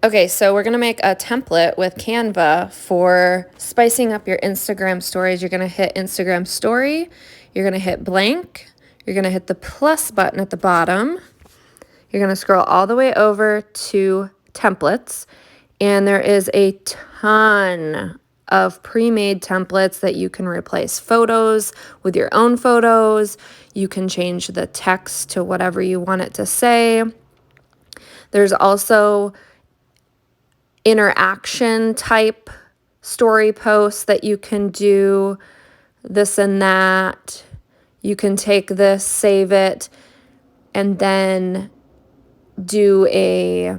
Okay, so we're gonna make a template with Canva for spicing up your Instagram stories. You're gonna hit Instagram story, you're gonna hit blank, you're gonna hit the plus button at the bottom, you're gonna scroll all the way over to templates, and there is a ton of pre-made templates that you can replace photos with your own photos. You can change the text to whatever you want it to say. There's also interaction type story posts that you can do this and that. You can take this, save it, and then do a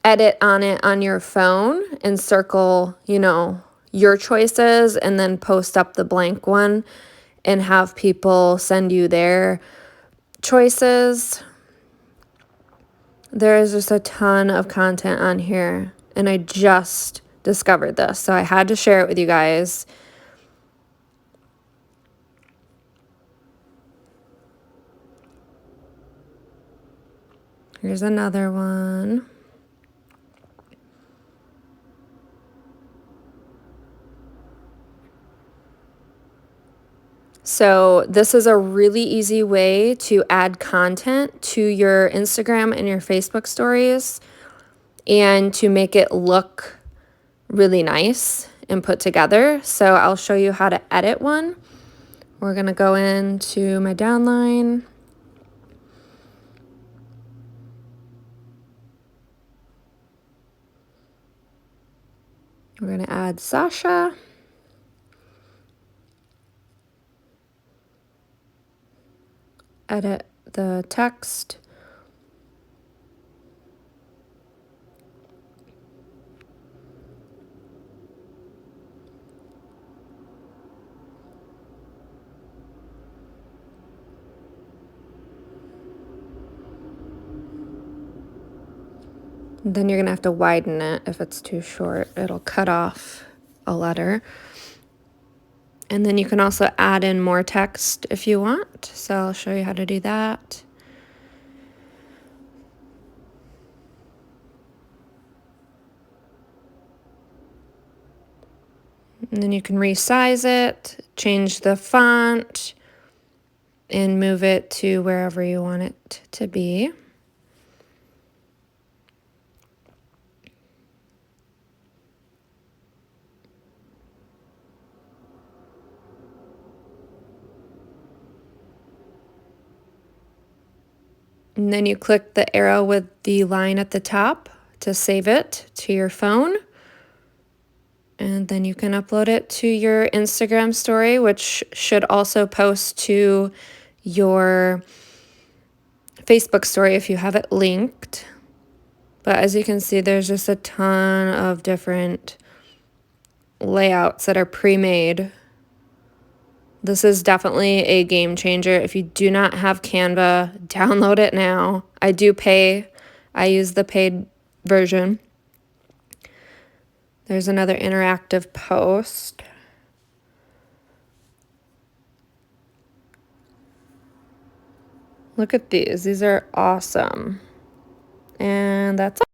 edit on it on your phone and circle, your choices, and then post up the blank one and have people send you their choices. There is just a ton of content on here, and I just discovered this, so I had to share it with you guys. Here's another one. So this is a really easy way to add content to your Instagram and your Facebook stories and to make it look really nice and put together. So I'll show you how to edit one. We're gonna go into my downline. We're gonna add Sasha. Edit the text. Then you're gonna have to widen it if it's too short. It'll cut off a letter. And then you can also add in more text if you want. So I'll show you how to do that. And then you can resize it, change the font, and move it to wherever you want it to be. And then you click the arrow with the line at the top to save it to your phone. And then you can upload it to your Instagram story, which should also post to your Facebook story if you have it linked. But as you can see, there's just a ton of different layouts that are pre-made. This is definitely a game changer. If you do not have Canva, download it now. I do pay. I use the paid version. There's another interactive post. Look at these. These are awesome. And that's all.